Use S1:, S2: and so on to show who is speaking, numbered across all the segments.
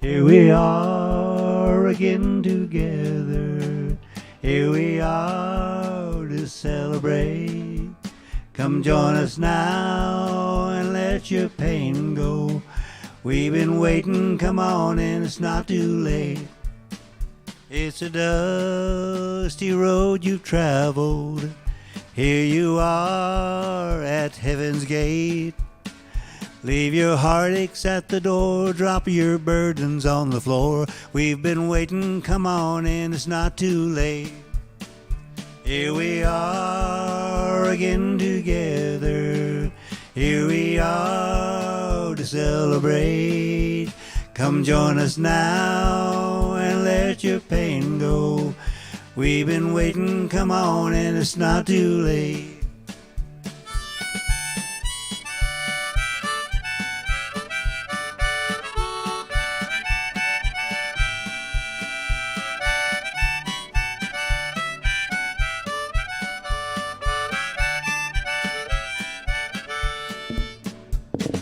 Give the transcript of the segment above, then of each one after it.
S1: Here we are again together. Here we are to celebrate. Come join us now and let your pain go. We've been waiting, come on in, it's not too late. It's a dusty road you've traveled. Here you are at heaven's gate. Leave your heartaches at the door, drop your burdens on the floor. We've been waiting, come on in, it's not too late. Here we are again together. Here we are to celebrate. Come join us now and let your pain go. We've been waiting, come on in, it's not too late.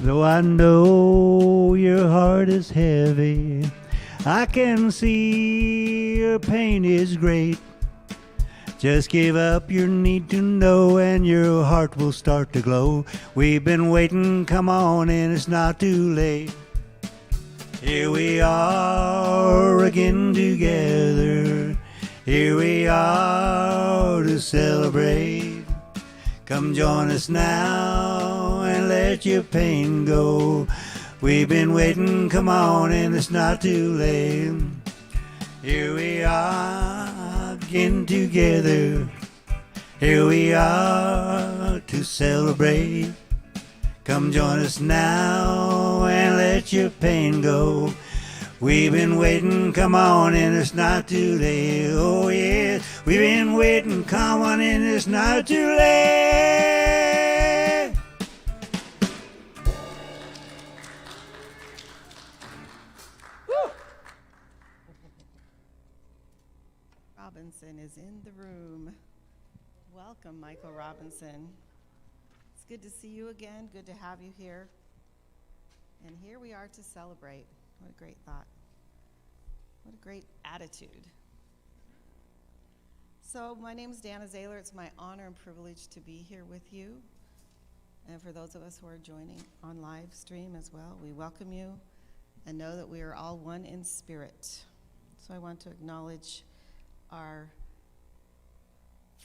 S1: Though I know your heart is heavy, I can see your pain is great. Just give up your need to know and your heart will start to glow. We've been waiting, come on in, it's not too late. Here we are again together. Here we are to celebrate. Come join us now and let your pain go. We've been waiting, come on and it's not too late. Here we are again together. Here we are to celebrate. Come join us now and let your pain go. We've been waiting, come on and it's not too late. Oh yeah, we've been waiting, come on and it's not too late.
S2: Robinson is in the room. Welcome, Michael Robinson. It's good to see you again. Good to have you here. And here we are to celebrate. What a great thought. What a great attitude. So my name is Dana Zaylor. It's my honor and privilege to be here with you. And for those of us who are joining on live stream as well, we welcome you and know that we are all one in spirit. So I want to acknowledge our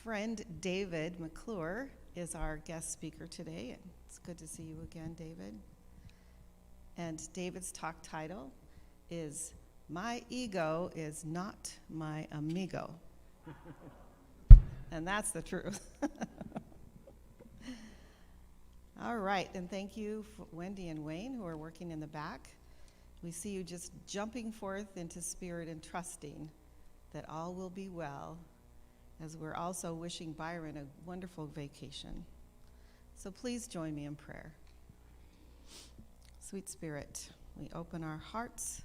S2: friend David McClure is our guest speaker today. It's good to see you again, David. And David's talk title is My Ego is Not My Amigo. And that's the truth. All right, and thank you, Wendy and Wayne, who are working in the back. We see you just jumping forth into spirit and trusting that all will be well, as we're also wishing Byron a wonderful vacation. So please join me in prayer. Sweet Spirit, we open our hearts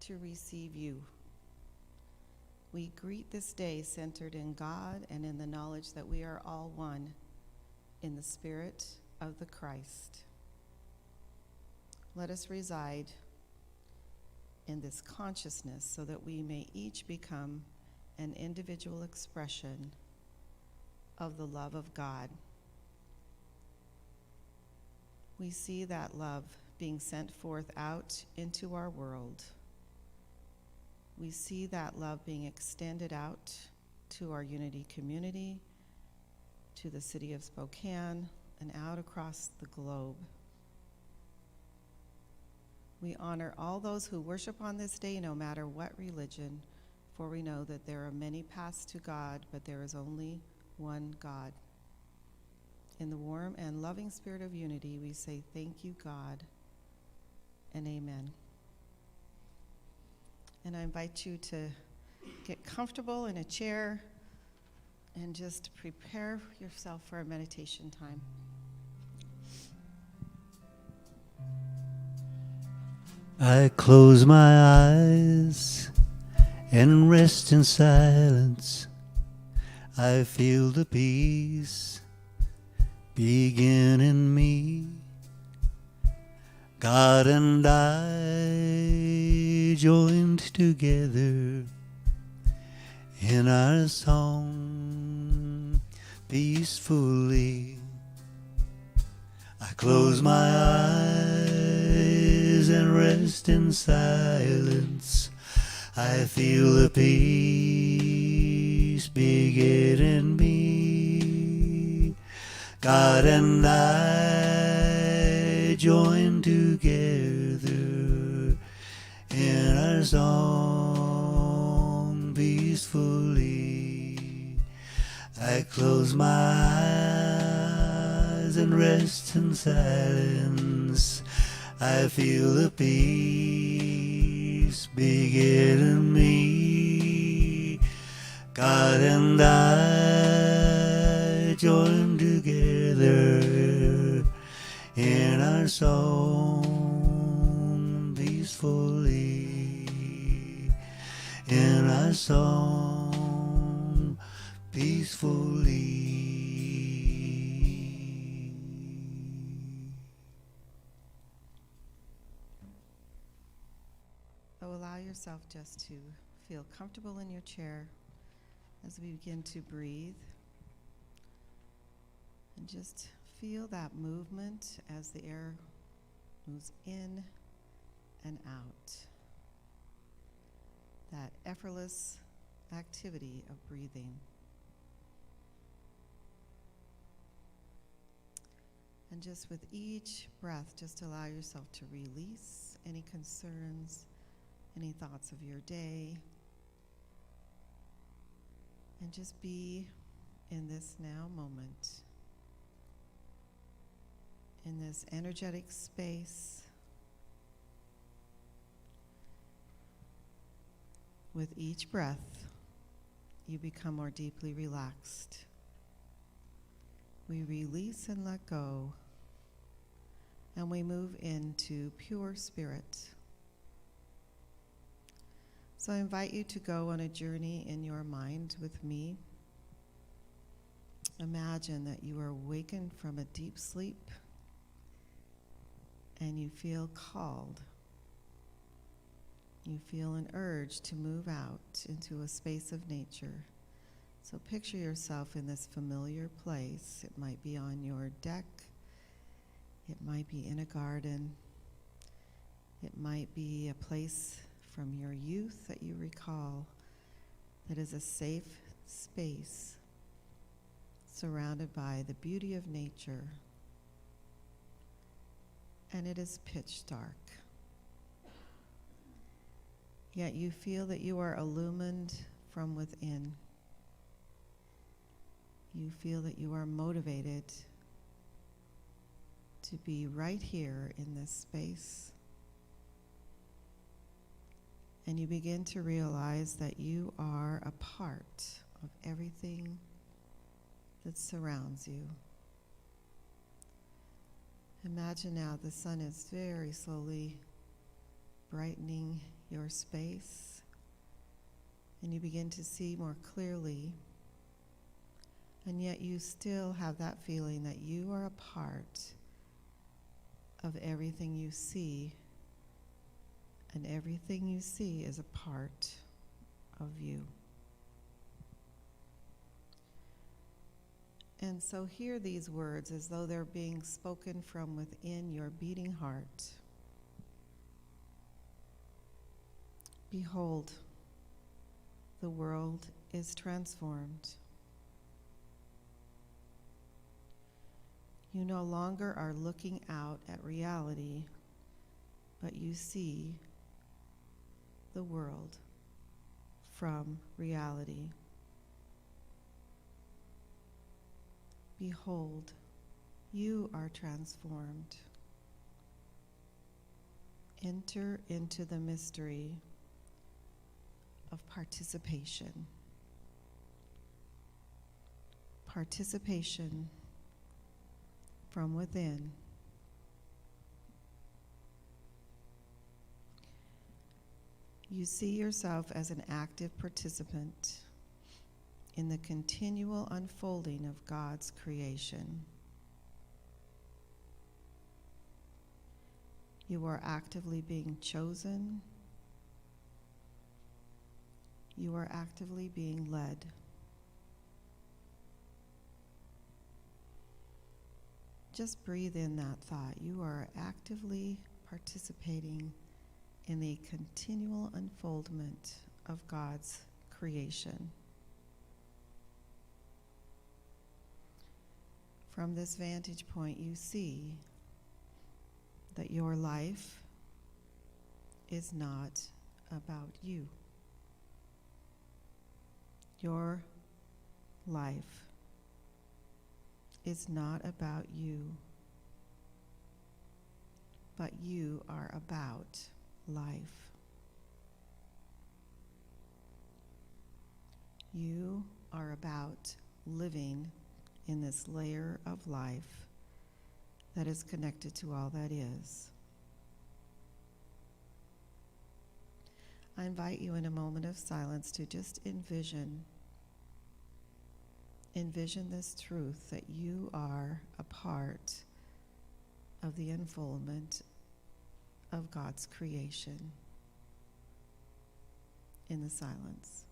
S2: to receive you. We greet this day centered in God and in the knowledge that we are all one in the Spirit of the Christ. Let us reside in this consciousness so that we may each become an individual expression of the love of God. We see that love being sent forth out into our world. We see that love being extended out to our Unity community, to the city of Spokane, and out across the globe. We honor all those who worship on this day, no matter what religion, for we know that there are many paths to God, but there is only one God. In the warm and loving spirit of unity, we say thank you, God, and amen. And I invite you to get comfortable in a chair, And just prepare yourself for a meditation time.
S1: I close my eyes and rest in silence. I feel the peace begin in me. God and I joined together in our song peacefully. I close my eyes and rest in silence. I feel the peace begin in me. God and I join together in our song peacefully. I close my eyes and rest in silence. I feel the peace begin in me. God and I join together in our song peacefully. In our song peacefully.
S2: So allow yourself just to feel comfortable in your chair as we begin to breathe. And just feel that movement as the air moves in and out. That effortless activity of breathing. And just with each breath, just allow yourself to release any concerns, any thoughts of your day, and just be in this now moment, in this energetic space. With each breath, you become more deeply relaxed. We release and let go, and we move into pure spirit. So I invite you to go on a journey in your mind with me. Imagine that you are awakened from a deep sleep and you feel called. You feel an urge to move out into a space of nature. So picture yourself in this familiar place. It might be on your deck. It might be in a garden. It might be a place from your youth that you recall that is a safe space surrounded by the beauty of nature. And it is pitch dark. Yet you feel that you are illumined from within. You feel that you are motivated to be right here in this space. And you begin to realize that you are a part of everything that surrounds you. Imagine now the sun is very slowly brightening your space, and you begin to see more clearly, and yet you still have that feeling that you are a part of everything you see, and everything you see is a part of you. And so hear these words as though they're being spoken from within your beating heart. Behold, the world is transformed. You no longer are looking out at reality, but you see the world from reality. Behold, you are transformed. Enter into the mystery of participation. participation from within. You see yourself as an active participant in the continual unfolding of God's creation. You are actively being chosen. You are actively being led. Just breathe in that thought. You are actively participating in the continual unfoldment of God's creation. From this vantage point, you see that your life is not about you. Your life is not about you, but you are about life. You are about living in this layer of life that is connected to all that is. I invite you in a moment of silence to just envision this truth that you are a part of the unfoldment of God's creation in the silence.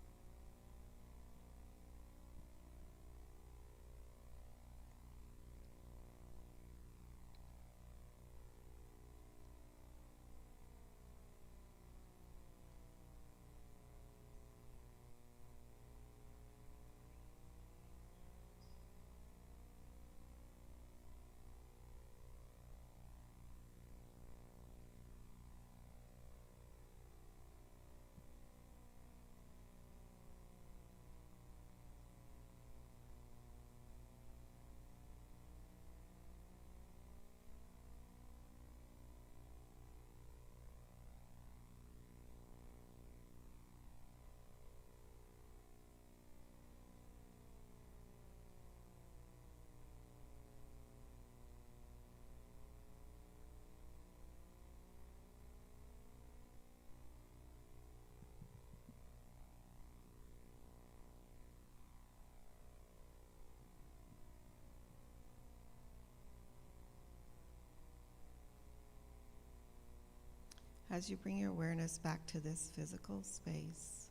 S2: As you bring your awareness back to this physical space,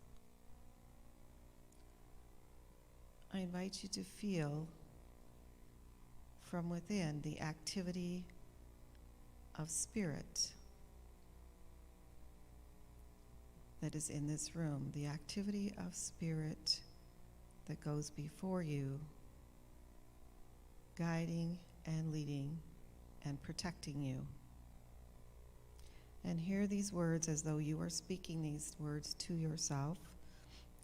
S2: I invite you to feel from within the activity of spirit that is in this room, the activity of spirit that goes before you, guiding and leading and protecting you. And hear these words as though you are speaking these words to yourself.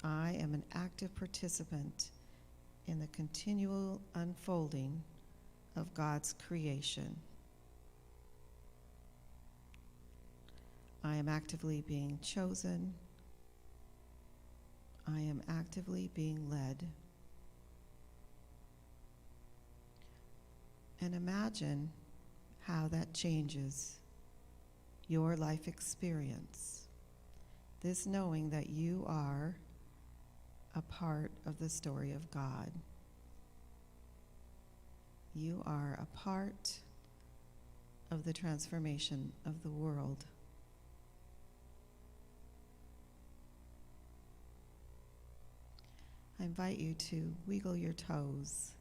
S2: I am an active participant in the continual unfolding of God's creation. I am actively being chosen. I am actively being led. And imagine how that changes your life experience. This knowing that you are a part of the story of God. You are a part of the transformation of the world. I invite you to wiggle your toes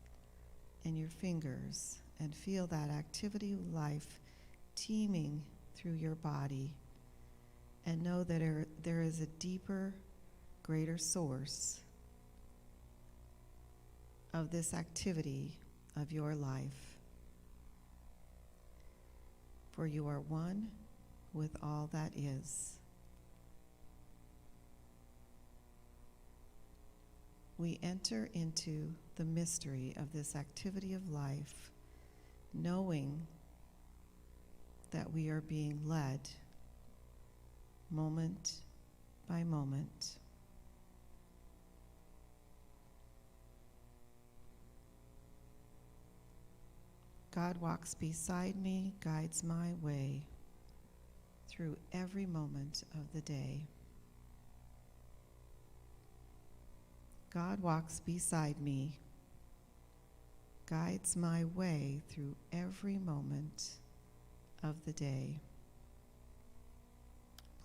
S2: and your fingers and feel that activity of life teeming through your body, and know that there is a deeper, greater source of this activity of your life. For you are one with all that is. We enter into the mystery of this activity of life, knowing that we are being led moment by moment. God walks beside me, guides my way through every moment of the day. God walks beside me, guides my way through every moment of the day.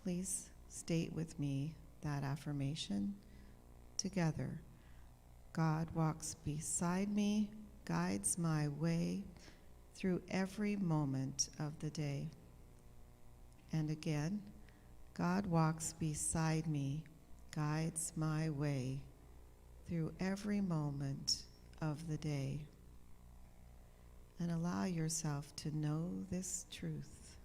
S2: Please state with me that affirmation together. God walks beside me, guides my way through every moment of the day. And again, God walks beside me, guides my way through every moment of the day. And allow yourself to know this truth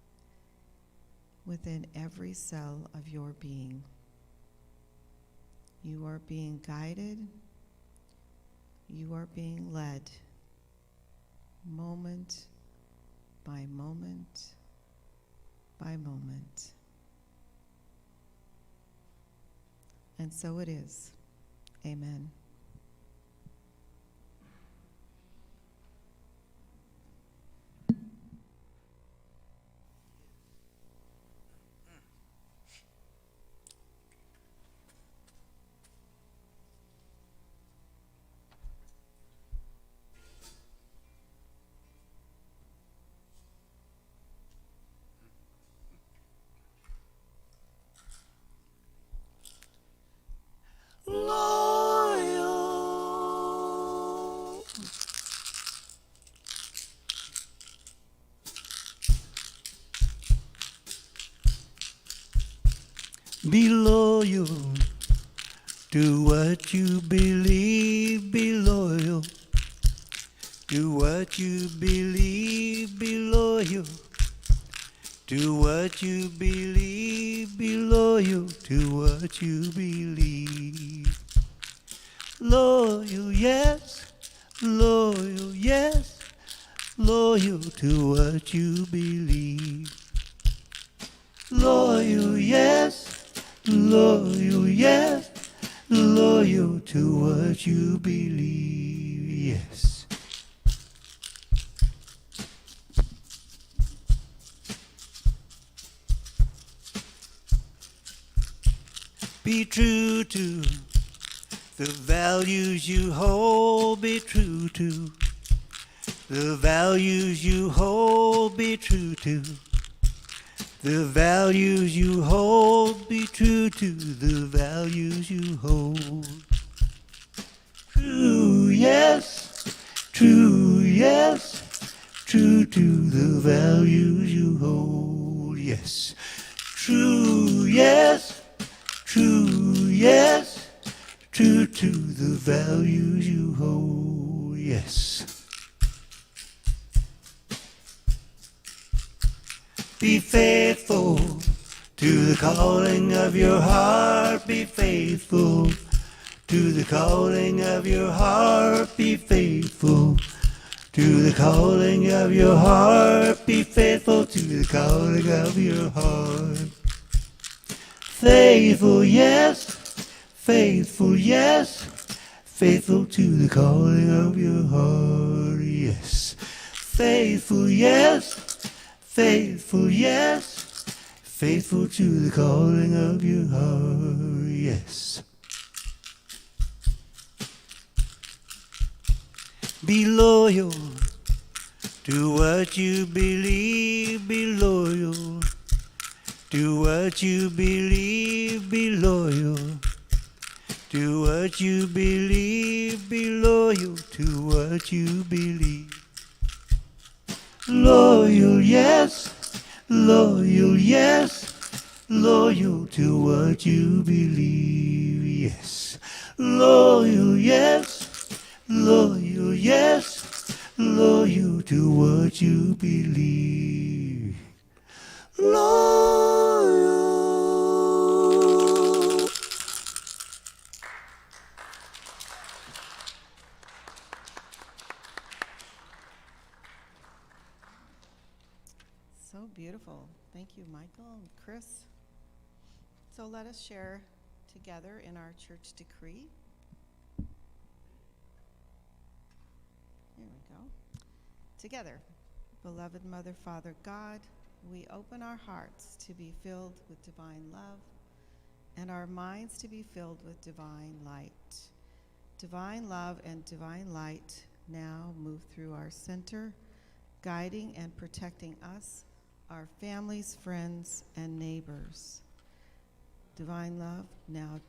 S2: within every cell of your being. You are being guided, you are being led, moment by moment by moment. And so it is. Amen.
S1: Loyal. Be loyal to what you believe. Be loyal to what you believe. Be loyal to what you believe. Be loyal to what you believe. Loyal, yes. Loyal, yes. Loyal to what you believe. Loyal, yes. Loyal, yes. Loyal to what you believe, yes. Be true to the values you hold. Be true to the values you hold. Be true to the values you hold. Be true to the values you hold. True, yes. True, yes. True to the values you hold, yes. True, yes. True, yes. True to the values you hold, yes. Be faithful to the calling of your heart. Be faithful to the calling of your heart. Be faithful to the calling of your heart. Be faithful to the calling of your heart. Faithful, yes. Faithful, yes. Faithful to the calling of your heart, yes. Faithful, yes. Faithful, yes. Faithful to the calling of your heart, yes. Be loyal to what you believe. Be loyal to what you believe. Be loyal to what you believe. Be loyal to what you believe. Loyal, yes. Loyal, yes. Loyal to what you believe, yes. Loyal, yes. Loyal, yes. Loyal to what you believe. Loyal.
S2: So beautiful. Thank you, Michael and Chris. So let us share together in our church decree. Here we go. together. Beloved Mother, Father, God, we open our hearts to be filled with divine love and our minds to be filled with divine light. Divine love and divine light now move through our center, guiding and protecting us, our families, friends, and neighbors. Divine love now,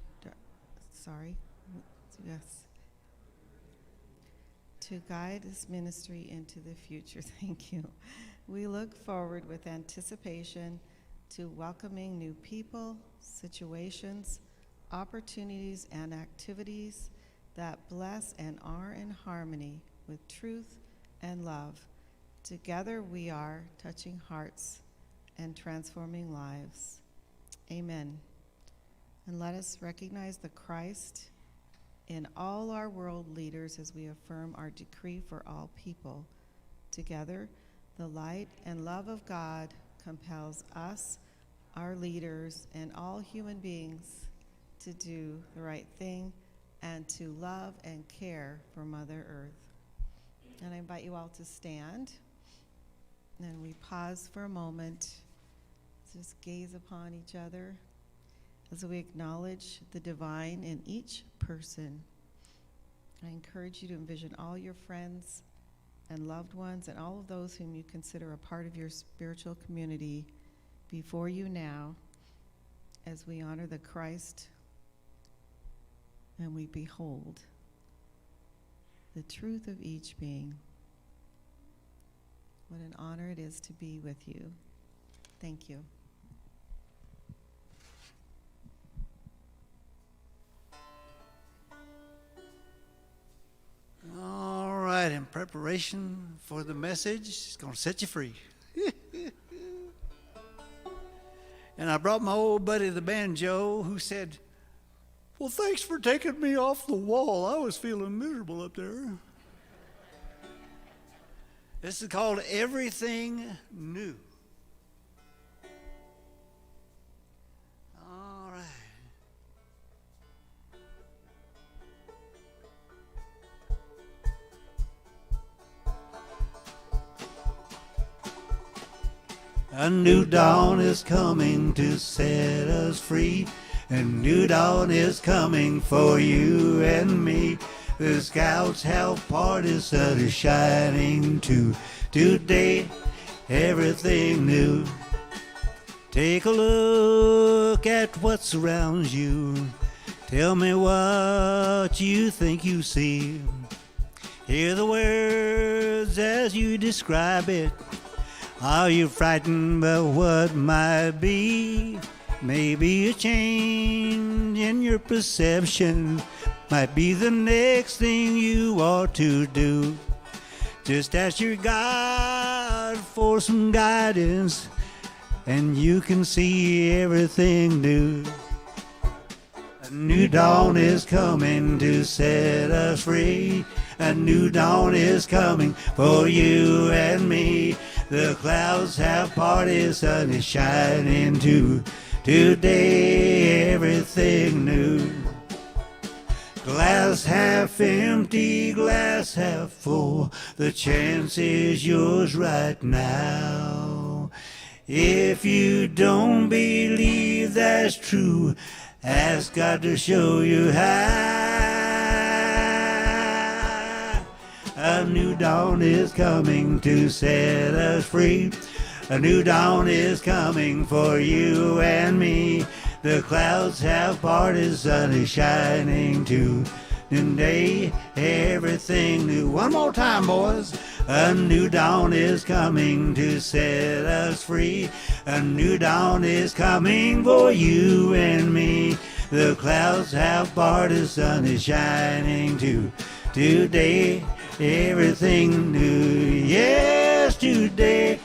S2: yes, to guide this ministry into the future. Thank you. We look forward with anticipation to welcoming new people, situations, opportunities, and activities that bless and are in harmony with truth and love. Together we are touching hearts and transforming lives. Amen. And let us recognize the Christ in all our world leaders as we affirm our decree for all people. Together, the light and love of God compels us, our leaders, and all human beings to do the right thing and to love and care for Mother Earth. And I invite you all to stand. And we pause for a moment, just gaze upon each other as we acknowledge the divine in each person. I encourage you to envision all your friends and loved ones and all of those whom you consider a part of your spiritual community before you now as we honor the Christ and we behold the truth of each being. What an honor it is to be with you. Thank you.
S1: All right, in preparation for the message, it's going to set you free. And I brought my old buddy, the banjo, who said, "Well, thanks for taking me off the wall. I was feeling miserable up there." This is called Everything New. All right. A new dawn is coming to set us free. A new dawn is coming for you and me. The scouts have parties, sun is shining too. Today, everything new. Take a look at what surrounds you. Tell me what you think you see. Hear the words as you describe it. Are you frightened by what might be? Maybe a change in your perception might be the next thing you ought to do. Just ask your God for some guidance, and you can see everything new. A new dawn is coming to set us free. A new dawn is coming for you and me. The clouds have parted, sun is shining too. Today, everything new. Glass half empty, glass half full. The chance is yours right now. If you don't believe that's true, ask God to show you how. A new dawn is coming to set us free. A new dawn is coming for you and me. The clouds have parted, sun is shining too. Today, everything new. One more time, boys. A new dawn is coming to set us free. A new dawn is coming for you and me. The clouds have parted, sun is shining too. Today, everything new. Yes, today,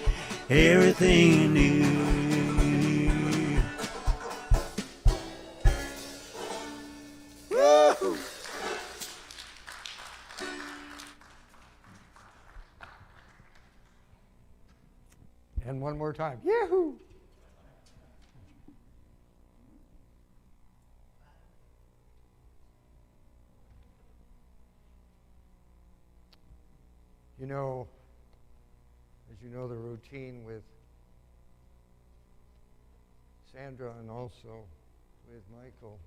S1: everything new. Woo!
S3: And one more time. Yahoo! You know, As you know, the routine with Sandra and also with Michael,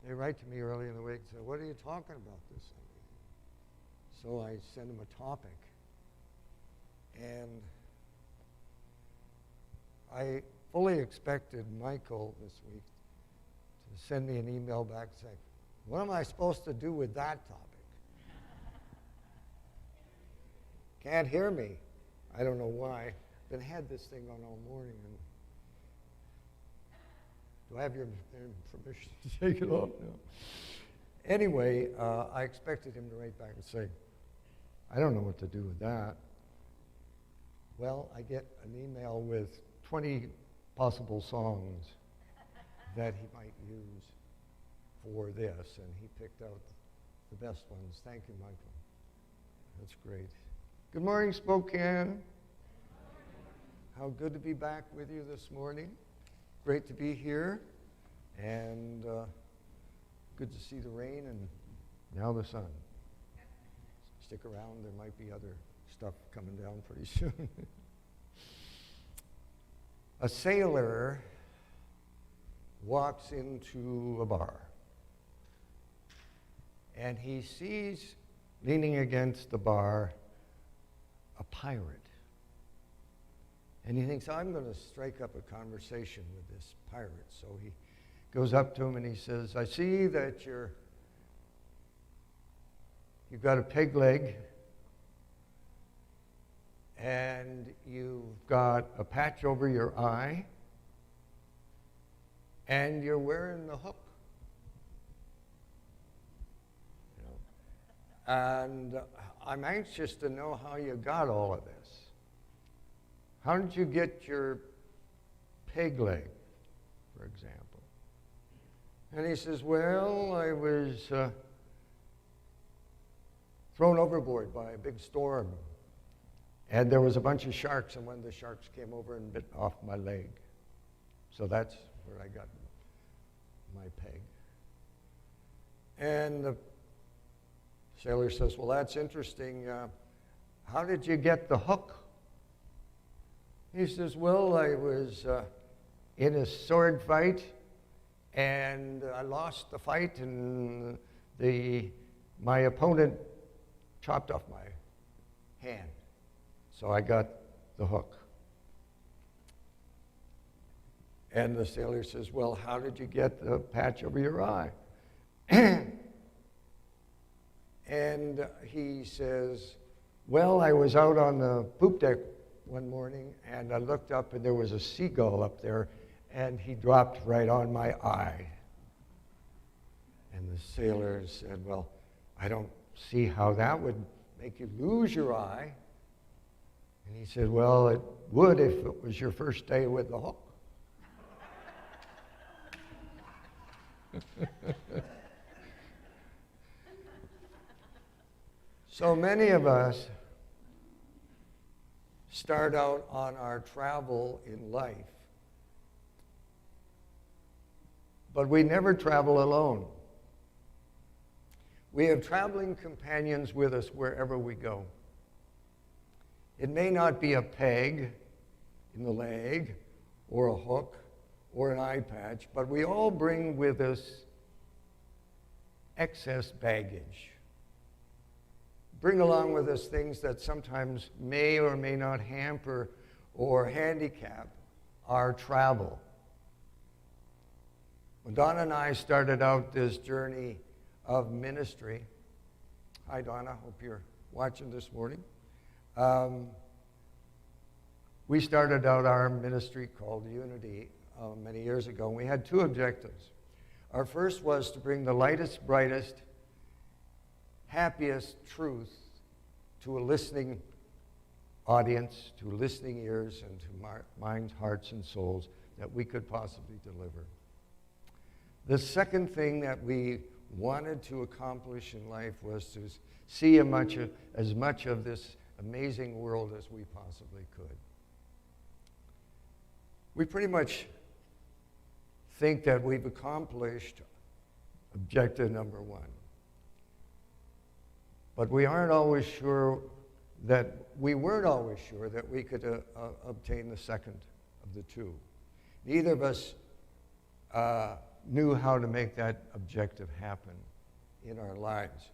S3: they write to me early in the week and say, what are you talking about this Sunday? So I send them a topic. And I fully expected Michael this week to send me an email back saying, what am I supposed to do with that topic? Can't hear me. I don't know why. But I had this thing on all morning. And do I have your permission to take it off now? Anyway, I expected him to write back and say, I don't know what to do with that. Well, I get an email with 20 possible songs that he might use for this, and he picked out the best ones. Thank you, Michael. That's great. Good morning, Spokane. How good to be back with you this morning. Great to be here, and good to see the rain and now the sun. Stick around, there might be other stuff coming down pretty soon. A sailor walks into a bar, and he sees, leaning against the bar, a pirate. And he thinks, I'm going to strike up a conversation with this pirate. So he goes up to him and he says, I see that you've got a peg leg, and you've got a patch over your eye, and you're wearing the hook. And I'm anxious to know how you got all of this. How did you get your peg leg, for example? And he says, well, I was thrown overboard by a big storm. And there was a bunch of sharks, and one of the sharks came over and bit off my leg. So that's where I got my peg. And the sailor says, well, that's interesting. How did you get the hook? He says, well, I was in a sword fight, and I lost the fight, and my opponent chopped off my hand. So I got the hook. And the sailor says, well, how did you get the patch over your eye? And he says, well, I was out on the poop deck one morning, and I looked up, and there was a seagull up there, and he dropped right on my eye. And the sailor said, well, I don't see how that would make you lose your eye. And he said, well, it would if it was your first day with the hook. So many of us start out on our travel in life, but we never travel alone. We have traveling companions with us wherever we go. It may not be a peg in the leg, or a hook, or an eye patch, but we all bring with us excess baggage. Bring along with us things that sometimes may or may not hamper or handicap our travel. When Donna and I started out this journey of ministry, hi Donna, hope you're watching this morning. We started out our ministry called Unity many years ago, and we had two objectives. Our first was to bring the lightest, brightest, happiest truth to a listening audience, to listening ears, and to minds, hearts, and souls that we could possibly deliver. The second thing that we wanted to accomplish in life was to see as much of this amazing world as we possibly could. We pretty much think that we've accomplished objective number one. But we aren't always sure that we weren't always sure that we could obtain the second of the two. Neither of us knew how to make that objective happen in our lives.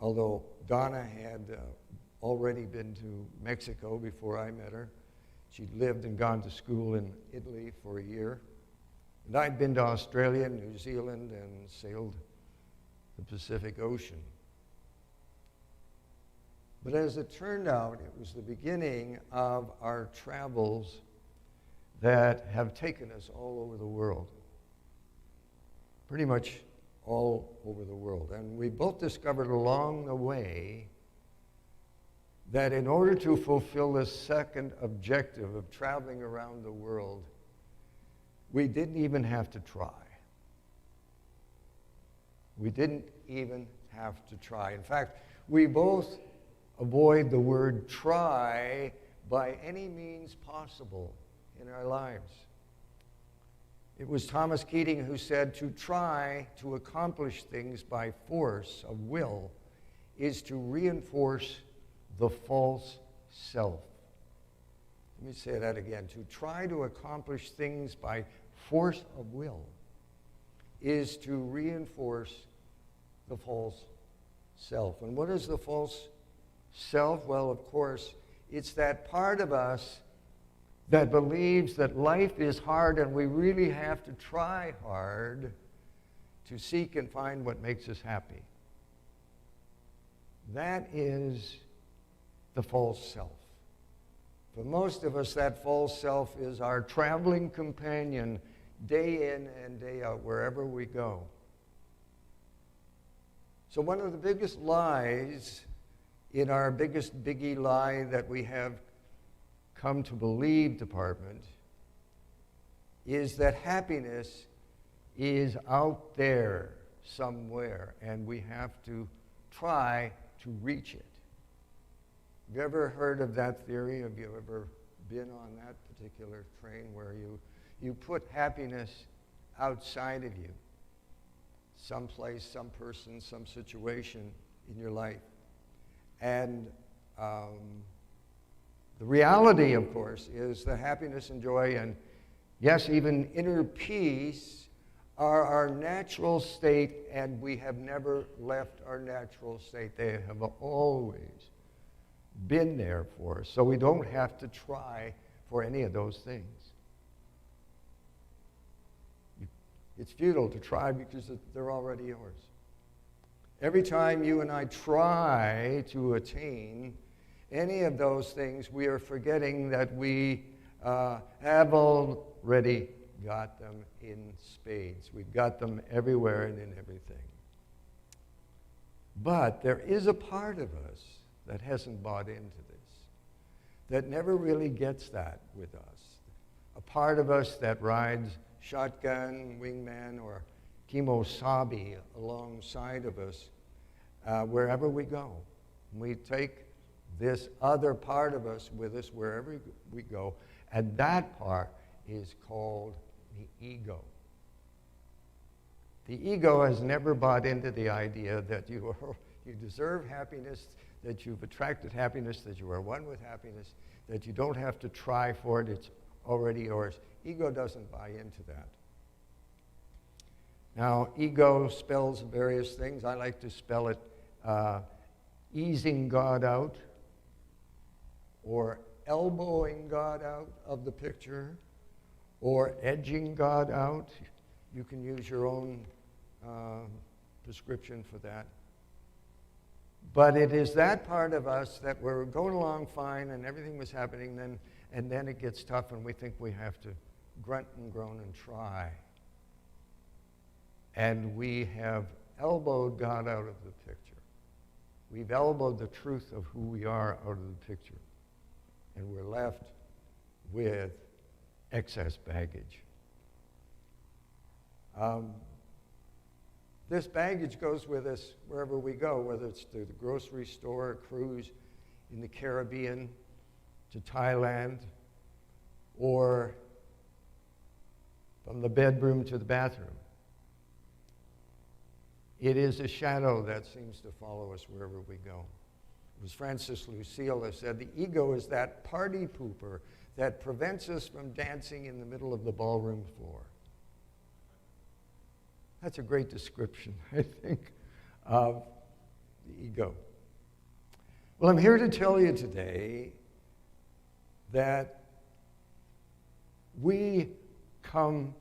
S3: Although Donna had already been to Mexico before I met her. She'd lived and gone to school in Italy for a year. And I'd been to Australia and New Zealand and sailed the Pacific Ocean. But as it turned out, it was the beginning of our travels that have taken us all over the world. Pretty much all over the world. And we both discovered along the way that in order to fulfill this second objective of traveling around the world, we didn't even have to try. We didn't even have to try. In fact, we both avoid the word try by any means possible in our lives. It was Thomas Keating who said, to try to accomplish things by force of will is to reinforce the false self. Let me say that again. To try to accomplish things by force of will is to reinforce the false self. And what is the false self? Well, of course, it's that part of us that believes that life is hard and we really have to try hard to seek and find what makes us happy. That is the false self. For most of us, that false self is our traveling companion day in and day out, wherever we go. So one of the biggest lies in our biggest biggie lie that we have come to believe department is that happiness is out there somewhere and we have to try to reach it. Have you ever heard of that theory? Have you ever been on that particular train where you put happiness outside of you? Someplace, some person, some situation in your life. And the reality, of course, is that happiness and joy and, yes, even inner peace are our natural state, and we have never left our natural state. They have always been there for us, so we don't have to try for any of those things. It's futile to try because they're already yours. Every time you and I try to attain any of those things, we are forgetting that we have already got them in spades. We've got them everywhere and in everything. But there is a part of us that hasn't bought into this, that never really gets that with us. A part of us that rides shotgun, wingman, or kimosabi alongside of us wherever we go. We take this other part of us with us wherever we go, and that part is called the ego. The ego has never bought into the idea that you deserve happiness, that you've attracted happiness, that you are one with happiness, that you don't have to try for it, it's already yours. Ego doesn't buy into that. Now, ego spells various things. I like to spell it easing God out, or elbowing God out of the picture, or edging God out. You can use your own prescription for that. But it is that part of us that we're going along fine and everything was happening, and then it gets tough and we think we have to grunt and groan and try. And we have elbowed God out of the picture. We've elbowed the truth of who we are out of the picture. And we're left with excess baggage. This baggage goes with us wherever we go, whether it's to the grocery store, a cruise in the Caribbean, to Thailand, or from the bedroom to the bathroom. It is a shadow that seems to follow us wherever we go. It was Francis Lucille that said, the ego is that party pooper that prevents us from dancing in the middle of the ballroom floor. That's a great description, I think, of the ego. Well, I'm here to tell you today that we come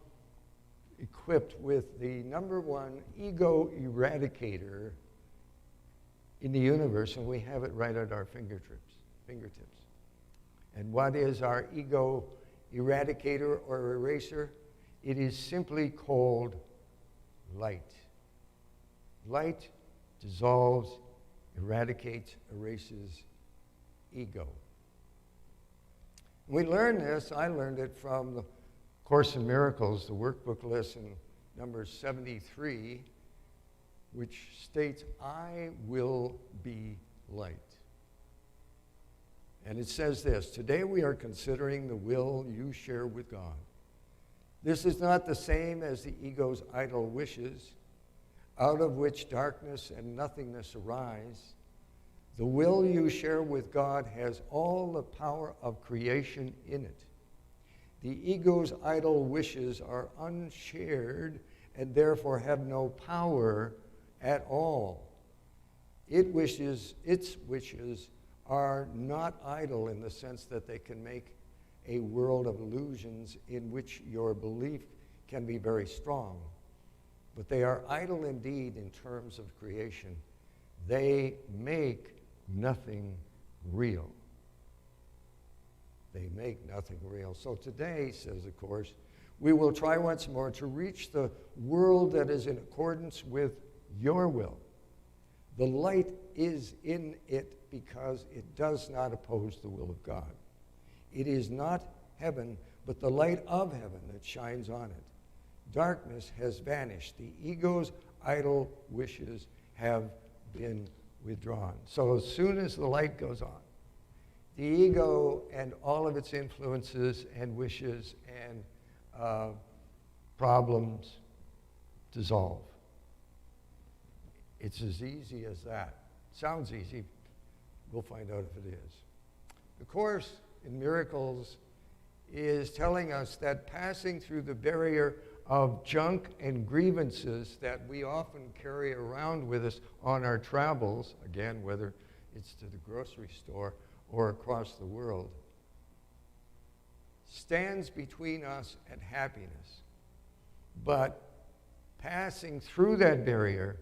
S3: equipped with the number one ego eradicator in the universe, and we have it right at our fingertips. And what is our ego eradicator or eraser? It is simply called light. Light dissolves, eradicates, erases ego. We learn this, I learned it from the Course in Miracles, the workbook lesson number 73, which states, I will be light. And it says this, today we are considering the will you share with God. This is not the same as the ego's idle wishes, out of which darkness and nothingness arise. The will you share with God has all the power of creation in it. The ego's idle wishes are unshared and therefore have no power at all. Its wishes are not idle in the sense that they can make a world of illusions in which your belief can be very strong. But they are idle indeed in terms of creation. They make nothing real. They make nothing real. So today, says the Course, we will try once more to reach the world that is in accordance with your will. The light is in it because it does not oppose the will of God. It is not heaven, but the light of heaven that shines on it. Darkness has vanished. The ego's idle wishes have been withdrawn. So as soon as the light goes on, the ego and all of its influences and wishes and problems dissolve. It's as easy as that. Sounds easy. We'll find out if it is. The Course in Miracles is telling us that passing through the barrier of junk and grievances that we often carry around with us on our travels, again, whether it's to the grocery store or across the world, stands between us and happiness. But passing through that barrier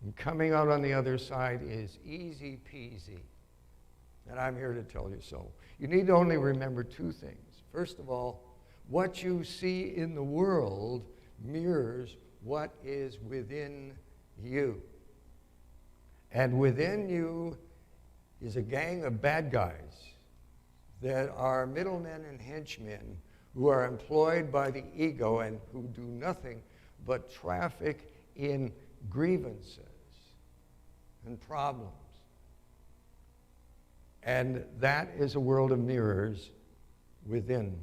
S3: and coming out on the other side is easy peasy. And I'm here to tell you so. You need to only remember two things. First of all, what you see in the world mirrors what is within you. And within you is a gang of bad guys that are middlemen and henchmen who are employed by the ego and who do nothing but traffic in grievances and problems. And that is a world of mirrors within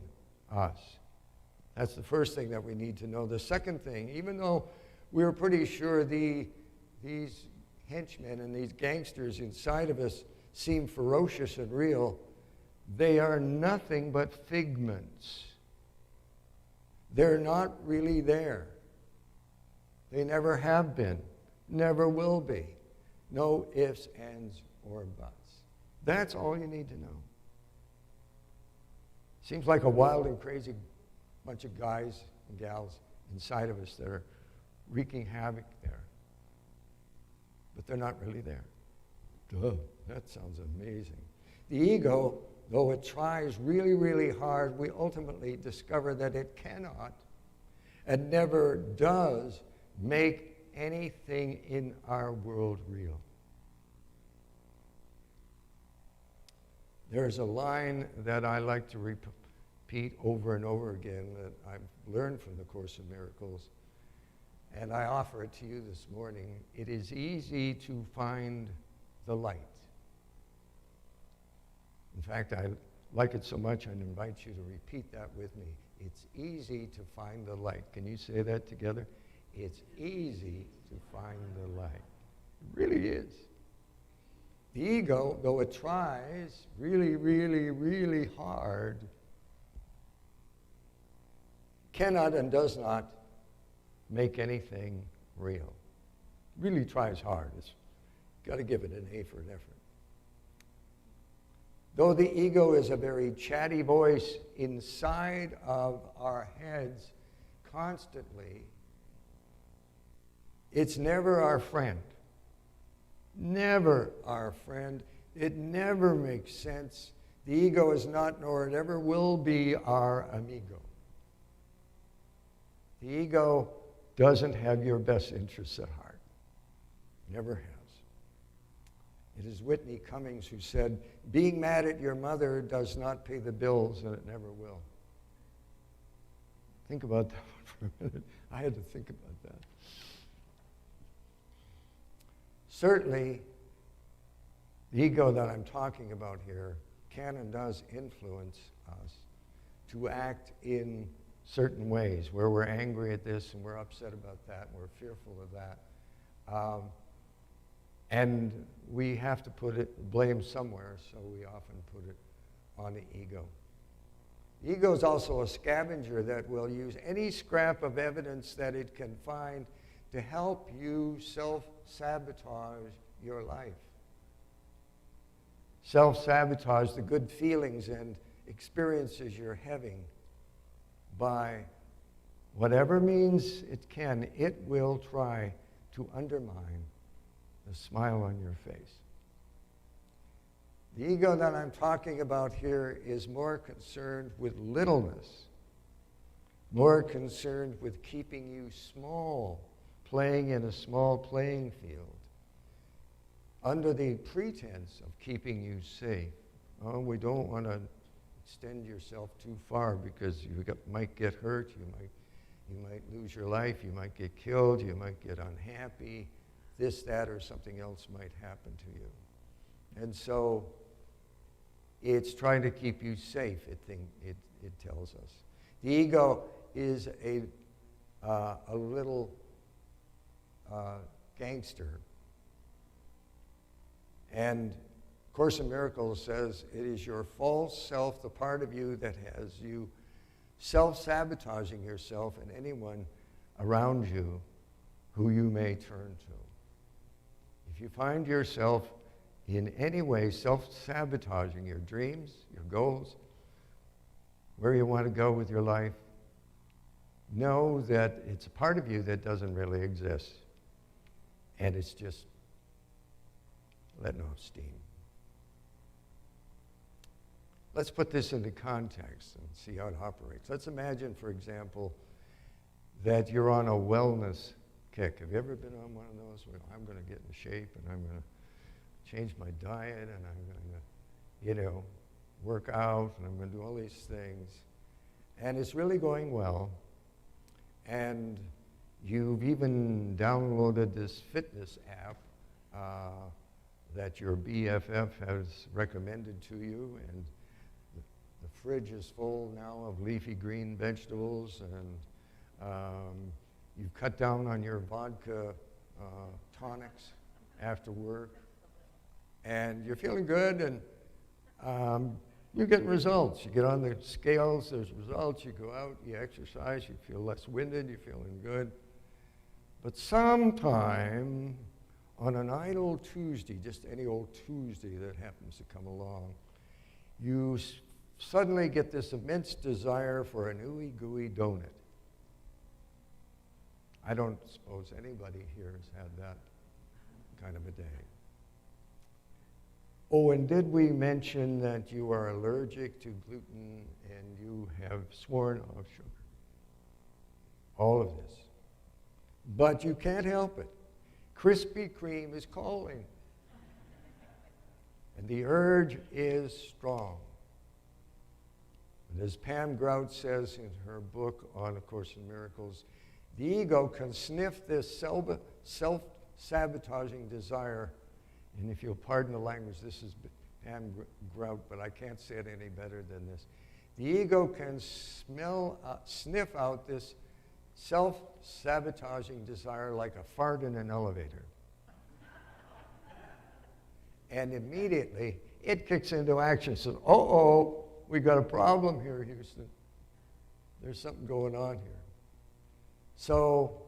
S3: us. That's the first thing that we need to know. The second thing, even though we're pretty sure these henchmen and these gangsters inside of us seem ferocious and real, they are nothing but figments. They're not really there. They never have been, never will be. No ifs, ands, or buts. That's all you need to know. Seems like a wild and crazy bunch of guys and gals inside of us that are wreaking havoc there. But they're not really there. Duh, that sounds amazing. The ego, though it tries really, really hard, we ultimately discover that it cannot and never does make anything in our world real. There's a line that I like to repeat over and over again that I've learned from the Course in Miracles, and I offer it to you this morning. It is easy to find the light. In fact, I like it so much, I invite you to repeat that with me. It's easy to find the light. Can you say that together? It's easy to find the light. It really is. The ego, though it tries really, really, really hard, cannot and does not make anything real. Really tries hard. It's got to give it an A for an effort. Though the ego is a very chatty voice inside of our heads constantly, it's never our friend. Never our friend. It never makes sense. The ego is not, nor it ever will be, our amigo. The ego doesn't have your best interests at heart. Never has. It is Whitney Cummings who said, being mad at your mother does not pay the bills, and it never will. Think about that for a minute. I had to think about that. Certainly, the ego that I'm talking about here can and does influence us to act in certain ways, where we're angry at this and we're upset about that and we're fearful of that. And we have to put blame somewhere, so we often put it on the ego. The ego is also a scavenger that will use any scrap of evidence that it can find to help you self-sabotage your life. Self-sabotage the good feelings and experiences you're having by whatever means it can. It will try to undermine the smile on your face. The ego that I'm talking about here is more concerned with littleness, more concerned with keeping you small, playing in a small playing field, under the pretense of keeping you safe. Oh, we don't want to extend yourself too far because you might get hurt, you might lose your life, you might get killed, you might get unhappy, this, that, or something else might happen to you. And so it's trying to keep you safe, it tells us. The ego is a little gangster. And Course in Miracles says it is your false self, the part of you that has you self-sabotaging yourself and anyone around you who you may turn to. If you find yourself in any way self-sabotaging your dreams, your goals, where you want to go with your life, know that it's a part of you that doesn't really exist. And it's just letting off steam. Let's put this into context and see how it operates. Let's imagine, for example, that you're on a wellness kick. Have you ever been on one of those where I'm going to get in shape and I'm going to change my diet and I'm going to, work out and I'm going to do all these things. And it's really going well. And you've even downloaded this fitness app that your BFF has recommended to you, and the fridge is full now of leafy green vegetables, and you've cut down on your vodka tonics after work, and you're feeling good, and you're getting results. You get on the scales, there's results, you go out, you exercise, you feel less winded, you're feeling good. But sometime on an idle Tuesday, just any old Tuesday that happens to come along, you suddenly get this immense desire for an ooey-gooey donut. I don't suppose anybody here has had that kind of a day. Oh, and did we mention that you are allergic to gluten and you have sworn off sugar? All of this. But you can't help it. Krispy Kreme is calling. And the urge is strong. And as Pam Grout says in her book on A Course in Miracles, the ego can sniff this self-sabotaging desire. And if you'll pardon the language, this is Pam Grout, but I can't say it any better than this. The ego can sniff out this self-sabotaging desire like a fart in an elevator. And immediately, it kicks into action. Says, uh-oh, we got a problem here, Houston. There's something going on here. So,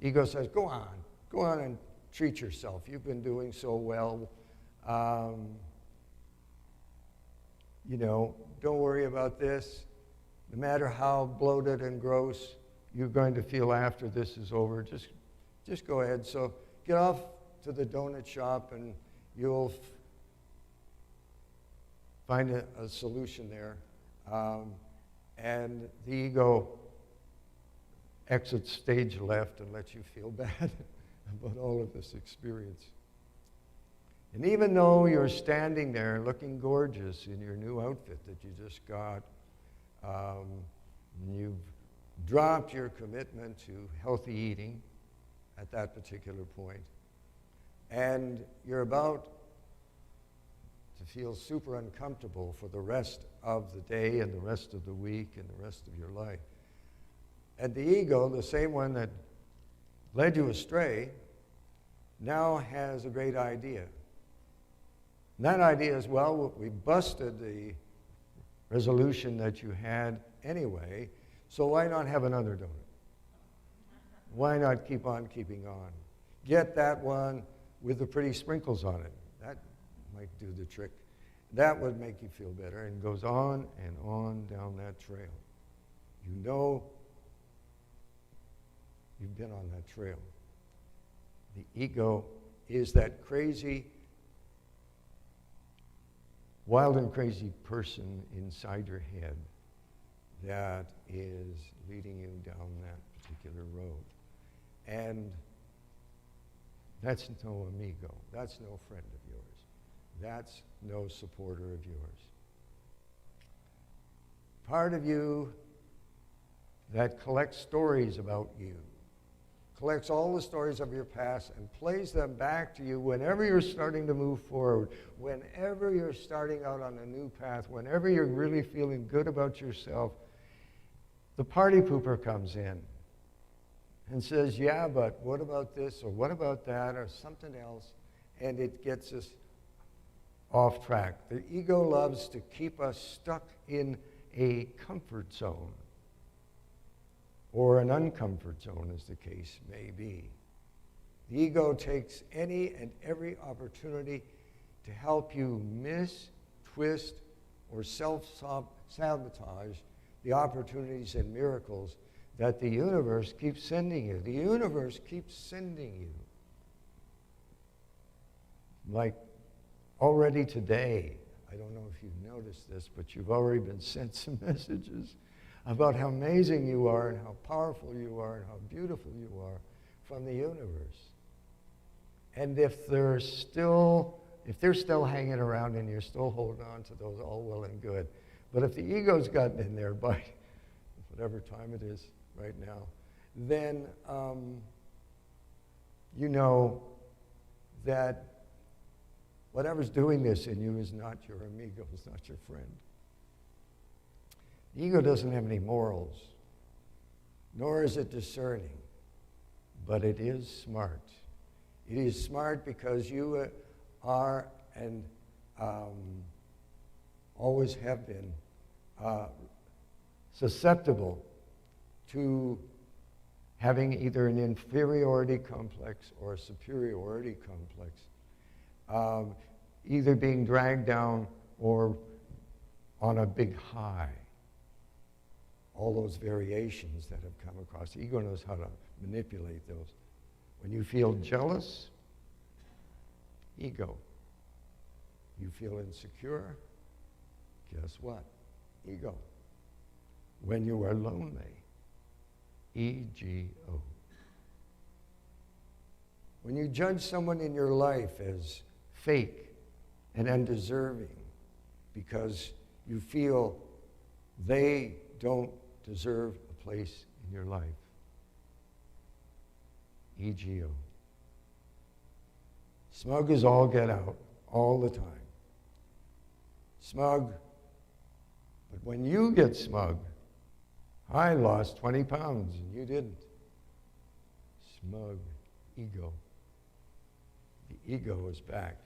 S3: ego says, go on and treat yourself. You've been doing so well. Don't worry about this. No matter how bloated and gross you're going to feel after this is over, just go ahead. So get off to the donut shop and you'll find a solution there. And the ego exits stage left and lets you feel bad about all of this experience. And even though you're standing there looking gorgeous in your new outfit that you just got, you've dropped your commitment to healthy eating at that particular point, and you're about to feel super uncomfortable for the rest of the day and the rest of the week and the rest of your life. And the ego, the same one that led you astray, now has a great idea. And that idea is, well, we busted the resolution that you had anyway, so why not have another donut? Why not keep on keeping on? Get that one with the pretty sprinkles on it. That might do the trick. That would make you feel better, and goes on and on down that trail. You know you've been on that trail. The ego is that crazy, wild and crazy person inside your head that is leading you down that particular road. And that's no amigo. That's no friend of yours. That's no supporter of yours. Part of you that collects stories about you, collects all the stories of your past and plays them back to you whenever you're starting to move forward, whenever you're starting out on a new path, whenever you're really feeling good about yourself. The party pooper comes in and says, yeah, but what about this, or what about that, or something else, and it gets us off track. The ego loves to keep us stuck in a comfort zone, or an uncomfort zone, as the case may be. The ego takes any and every opportunity to help you miss, twist, or self-sabotage the opportunities and miracles that the universe keeps sending you. The universe keeps sending you. Like already today, I don't know if you've noticed this, but you've already been sent some messages about how amazing you are and how powerful you are and how beautiful you are from the universe. And if they're still hanging around and you're still holding on to those, all well and good. But if the ego's gotten in there by whatever time it is right now, then you know that whatever's doing this in you is not your amigo, is not your friend. The ego doesn't have any morals, nor is it discerning, but it is smart. It is smart because you are and always have been susceptible to having either an inferiority complex or a superiority complex, either being dragged down or on a big high. All those variations that have come across. The ego knows how to manipulate those. When you feel jealous, ego. You feel insecure, guess what? Ego. When you are lonely, ego. When you judge someone in your life as fake and undeserving because you feel they don't deserve a place in your life, ego. Smug is all get out, all the time. Smug. But when you get smug, I lost 20 pounds and you didn't. Smug, ego. The ego is back.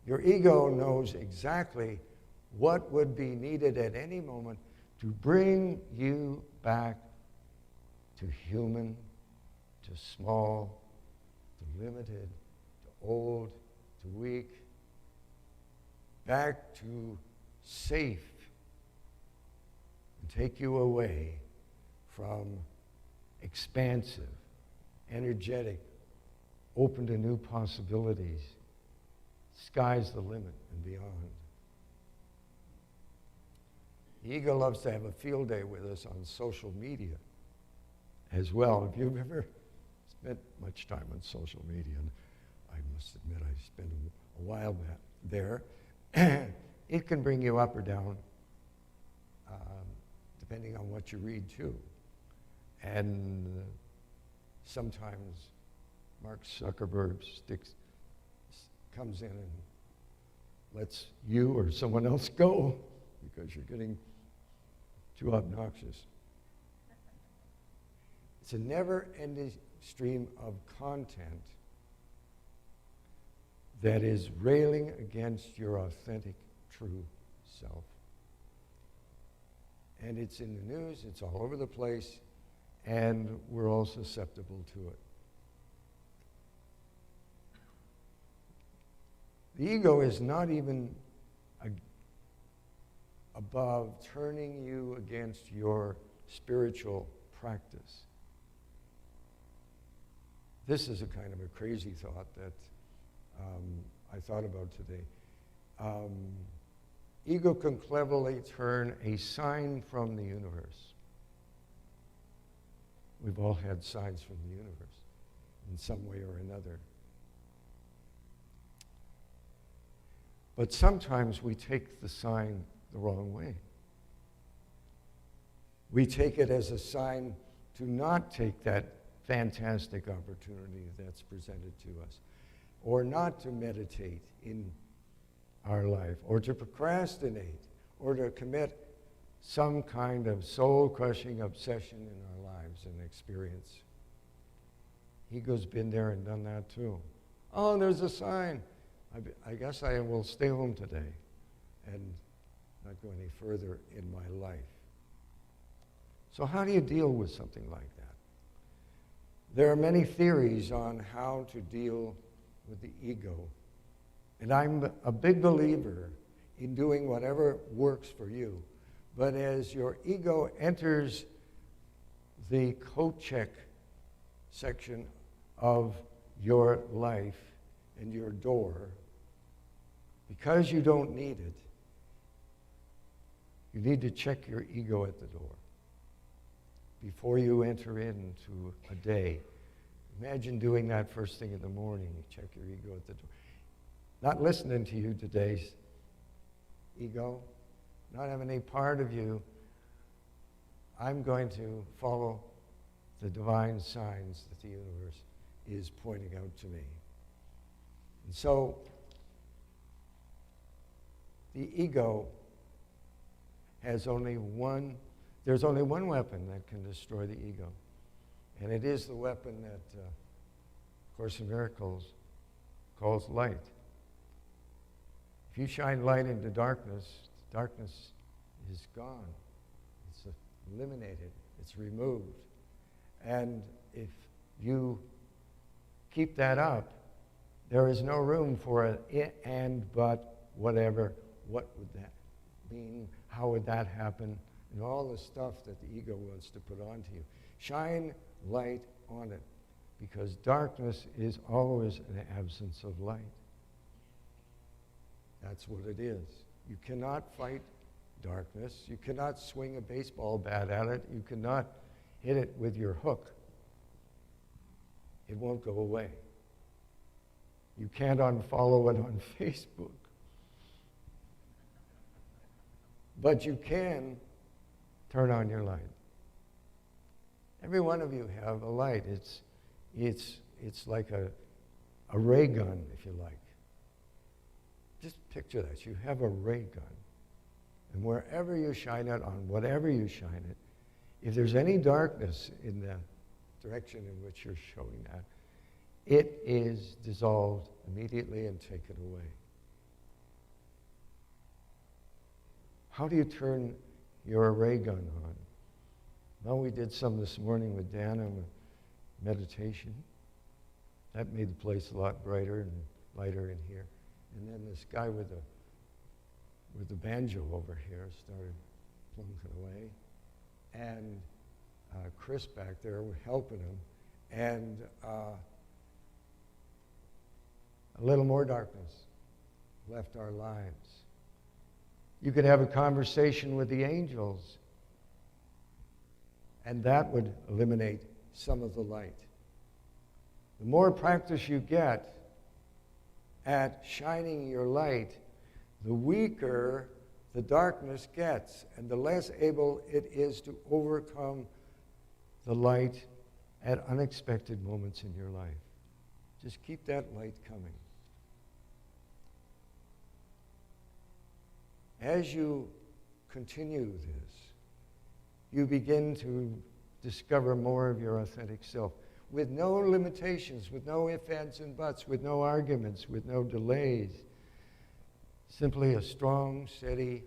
S3: Your ego knows exactly what would be needed at any moment to bring you back to human, to small, to limited, to old, to weak, back to safe, and take you away from expansive, energetic, open to new possibilities, sky's the limit and beyond. The ego loves to have a field day with us on social media as well. If you've ever spent much time on social media, and I must admit I spent a while there, it can bring you up or down depending on what you read too. And sometimes Mark Zuckerberg comes in and lets you or someone else go because you're getting too obnoxious. It's a never-ending stream of content that is railing against your authentic, true self. And it's in the news, it's all over the place, and we're all susceptible to it. The ego is not even above turning you against your spiritual practice. This is a kind of a crazy thought that I thought about today. Ego can cleverly turn a sign from the universe. We've all had signs from the universe in some way or another. But sometimes we take the sign the wrong way. We take it as a sign to not take that fantastic opportunity that's presented to us, or not to meditate in our life, or to procrastinate, or to commit some kind of soul-crushing obsession in our lives and experience. Ego's been there and done that too. Oh, there's a sign. I guess I will stay home today and not go any further in my life. So how do you deal with something like that? There are many theories on how to deal with the ego. And I'm a big believer in doing whatever works for you. But as your ego enters the coat check section of your life and your door, because you don't need it, you need to check your ego at the door before you enter into a day. Imagine doing that first thing in the morning. You check your ego at the door. Not listening to you today's ego, not having any part of you. I'm going to follow the divine signs that the universe is pointing out to me. And so, the ego has there's only one weapon that can destroy the ego. And it is the weapon that Course in Miracles calls light. If you shine light into darkness, darkness is gone. It's eliminated. It's removed. And if you keep that up, there is no room for an it and but whatever. What would that mean? How would that happen? And all the stuff that the ego wants to put onto you. Shine light on it, because darkness is always an absence of light. That's what it is. You cannot fight darkness. You cannot swing a baseball bat at it. You cannot hit it with your hook. It won't go away. You can't unfollow it on Facebook. But you can turn on your light. Every one of you have a light. It's like a ray gun, if you like. Just picture that. You have a ray gun. And wherever you shine it, on whatever you shine it, if there's any darkness in the direction in which you're showing that, it is dissolved immediately and taken away. How do you turn your ray gun on? Well, we did some this morning with Dana with meditation. That made the place a lot brighter and lighter in here. And then this guy with the banjo over here started plunking away. And Chris back there were helping him. And a little more darkness left our lives. You could have a conversation with the angels, and that would eliminate some of the light. The more practice you get at shining your light, the weaker the darkness gets, and the less able it is to overcome the light at unexpected moments in your life. Just keep that light coming. As you continue this, you begin to discover more of your authentic self with no limitations, with no ifs, ands, and buts, with no arguments, with no delays. Simply a strong, steady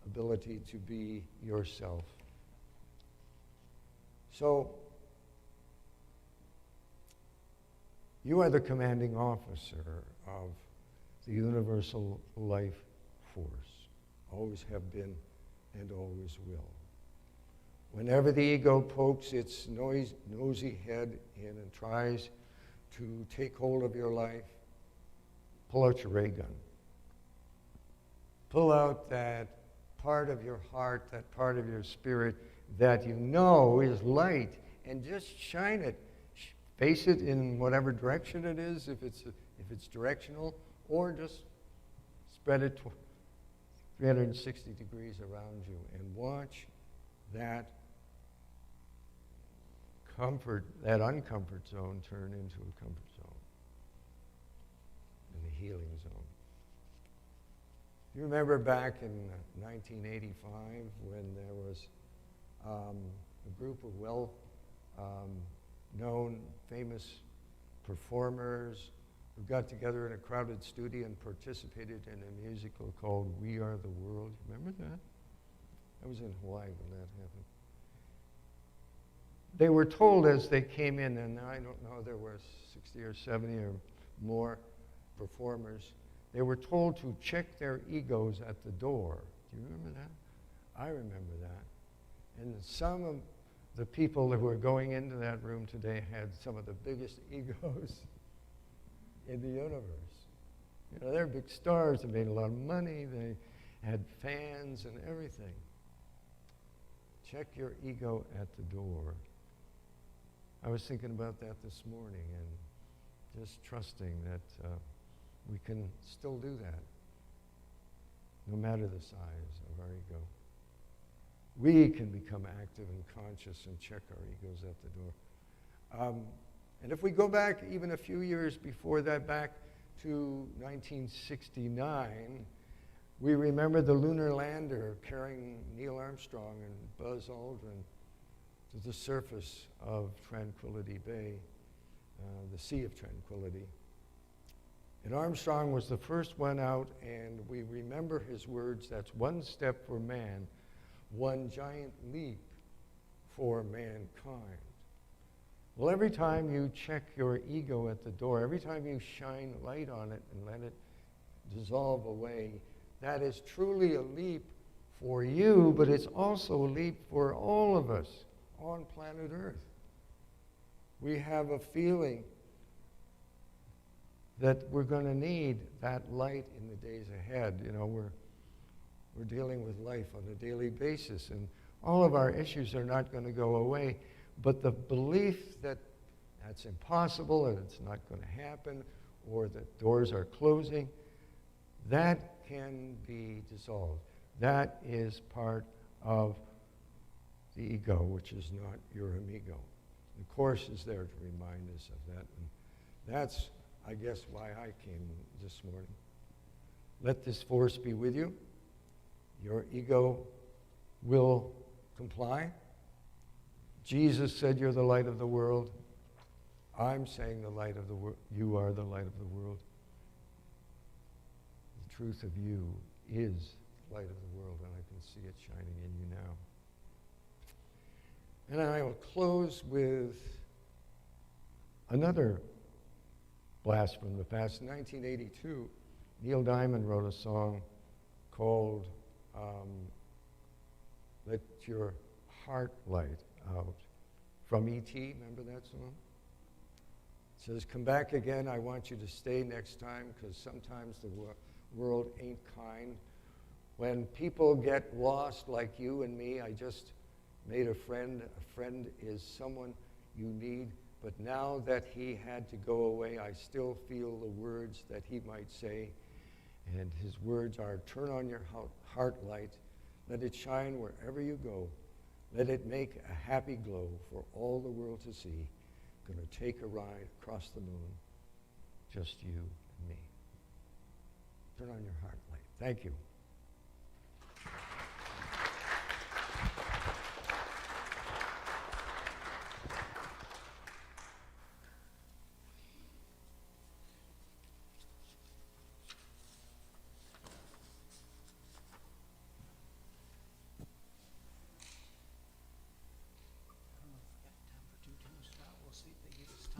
S3: ability to be yourself. So, you are the commanding officer of the universal life force. Always have been and always will. Whenever the ego pokes its nosy head in and tries to take hold of your life, pull out your ray gun. Pull out that part of your heart, that part of your spirit that you know is light, and just shine it. Face it in whatever direction it is, if it's directional, or just spread it 360 degrees around you and watch that comfort, that uncomfort zone turn into a comfort zone and a healing zone. You remember back in 1985 when there was a group of well-known, famous performers who got together in a crowded studio and participated in a musical called We Are the World. Remember that? I was in Hawaii when that happened. They were told as they came in, and I don't know, there were 60 or 70 or more performers, they were told to check their egos at the door. Do you remember that? I remember that. And some of the people that were going into that room today had some of the biggest egos in the universe. You know, they're big stars, they made a lot of money, they had fans and everything. Check your ego at the door. I was thinking about that this morning and just trusting that we can still do that, no matter the size of our ego. We can become active and conscious and check our egos at the door. And if we go back even a few years before that, back to 1969, we remember the lunar lander carrying Neil Armstrong and Buzz Aldrin to the surface of Tranquility Bay, the Sea of Tranquility. And Armstrong was the first one out, and we remember his words, that's one step for man, one giant leap for mankind. Well, every time you check your ego at the door, every time you shine light on it and let it dissolve away, that is truly a leap for you, but it's also a leap for all of us on planet Earth. We have a feeling that we're going to need that light in the days ahead. You know, we're dealing with life on a daily basis, and all of our issues are not going to go away. But the belief that that's impossible, and it's not going to happen, or that doors are closing, that can be dissolved. That is part of the ego, which is not your amigo. The Course is there to remind us of that. And that's, I guess, why I came this morning. Let this force be with you. Your ego will comply. Jesus said you're the light of the world. I'm saying the light of the world. You are the light of the world. The truth of you is the light of the world, and I can see it shining in you now. And I will close with another blast from the past. In 1982, Neil Diamond wrote a song called Let Your Heart Light Out, from E.T., remember that song? It says, come back again, I want you to stay next time, because sometimes the world ain't kind. When people get lost like you and me, I just made a friend. A friend is someone you need. But now that he had to go away, I still feel the words that he might say. And his words are, turn on your heart light. Let it shine wherever you go. Let it make a happy glow for all the world to see. Gonna take a ride across the moon, just you and me. Turn on your heart light. Thank you.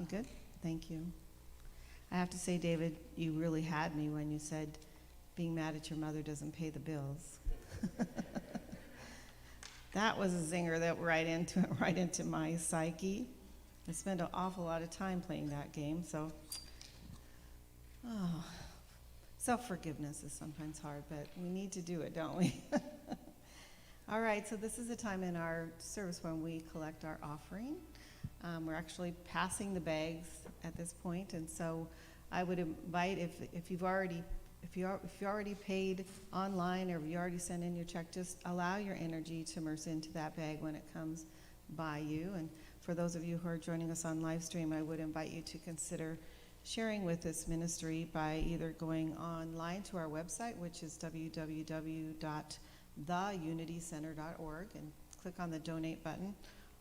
S2: Good, thank you. I have to say, David, you really had me when you said being mad at your mother doesn't pay the bills. That was a zinger that right into my psyche. I spent an awful lot of time playing that game, so self-forgiveness is sometimes hard, but we need to do it, don't we? All right, so this is a time in our service when we collect our offering. We're actually passing the bags at this point, and so I would invite, if you already paid online or if you already sent in your check, just allow your energy to immerse into that bag when it comes by you. And for those of you who are joining us on live stream, I would invite you to consider sharing with this ministry by either going online to our website, which is www.theunitycenter.org, and click on the donate button.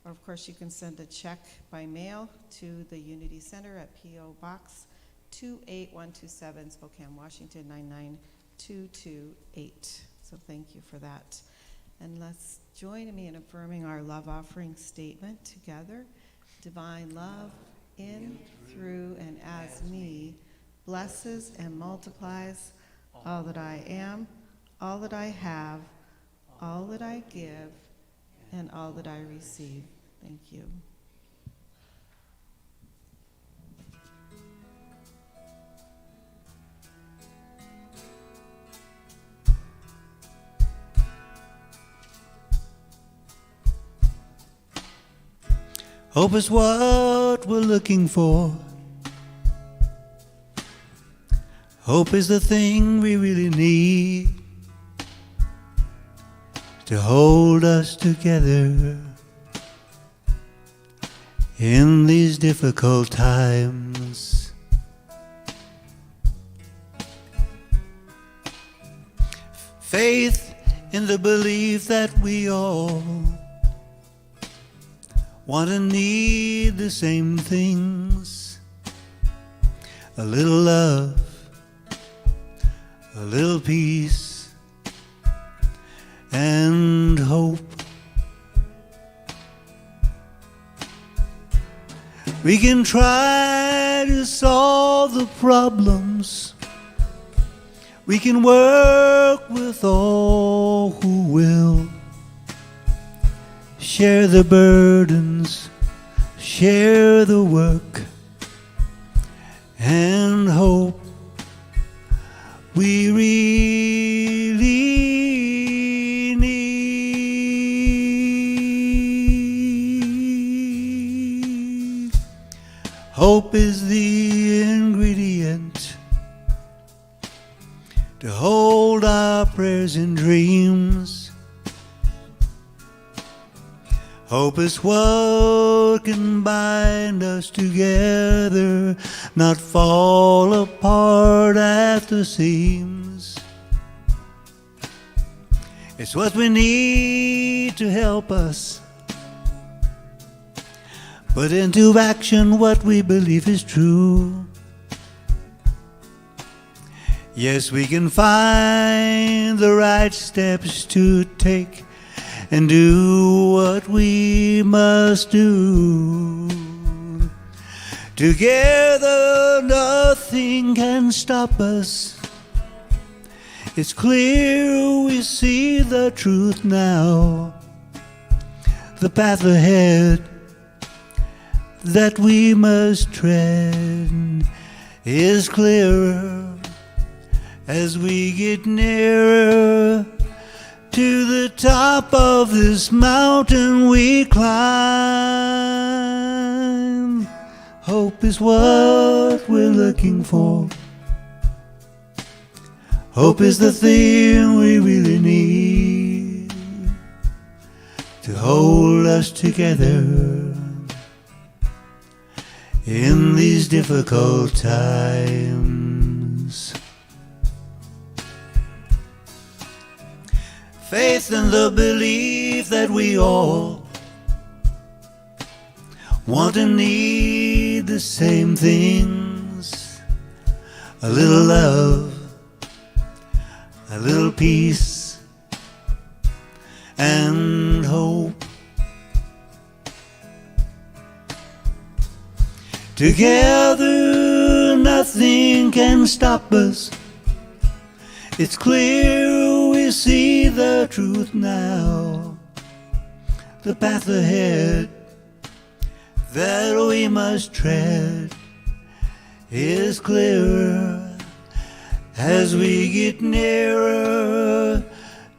S2: Or, of course, you can send a check by mail to the Unity Center at P.O. Box 28127, Spokane, Washington, 99228. So thank you for that. And let's join me in affirming our love offering statement together. Divine love in, through, and as me blesses and multiplies all that I am, all that I have, all that I give, and all that I receive. Thank you.
S1: Hope is what we're looking for. Hope is the thing we really need to hold us together in these difficult times. Faith in the belief that we all want and need the same things. A little love, a little peace, and hope. We can try to solve the problems. We can work with all who will. Share the burdens, share the work, and hope. We really need. Hope is the ingredient to hold our prayers and dreams. Hope is what can bind us together, not fall apart at the seams. It's what we need to help us put into action what we believe is true. Yes, we can find the right steps to take and do what we must do. Together nothing can stop us. It's clear we see the truth now. The path ahead that we must tread is clearer as we get nearer to the top of this mountain we climb. Hope is what we're looking for. Hope is the thing we really need to hold us together in these difficult times. Faith and the belief that we all want and need the same things. A little love, a little peace, and hope. Together nothing can stop us. It's clear we see the truth now. The path ahead that we must tread is clearer as we get nearer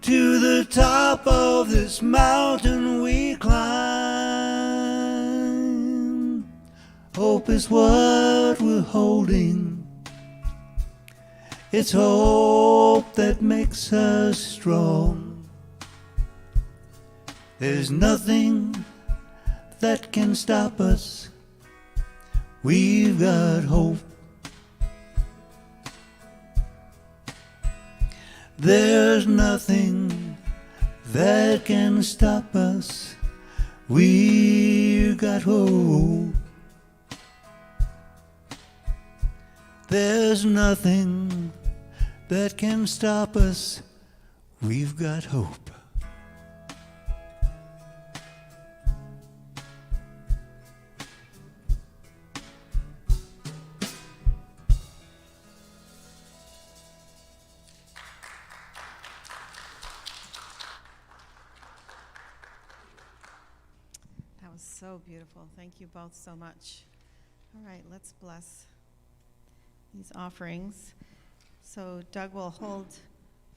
S1: to the top of this mountain we climb. Hope is what we're holding. It's hope that makes us strong. There's nothing that can stop us. We've got hope. There's nothing that can stop us. We've got hope. There's nothing that can stop us. We've got hope.
S2: That was so beautiful. Thank you both so much. All right, let's bless these offerings. So Doug will hold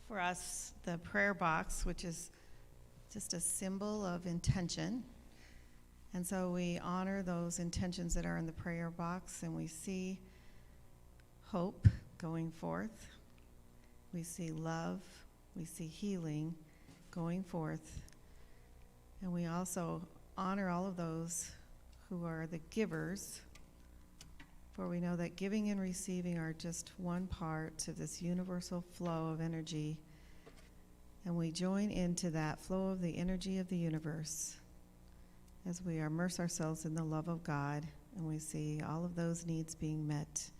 S2: for us the prayer box, which is just a symbol of intention. And so we honor those intentions that are in the prayer box, and we see hope going forth. We see love. We see healing going forth. And we also honor all of those who are the givers, for we know that giving and receiving are just one part to this universal flow of energy. And we join into that flow of the energy of the universe as we immerse ourselves in the love of God, and we see all of those needs being met,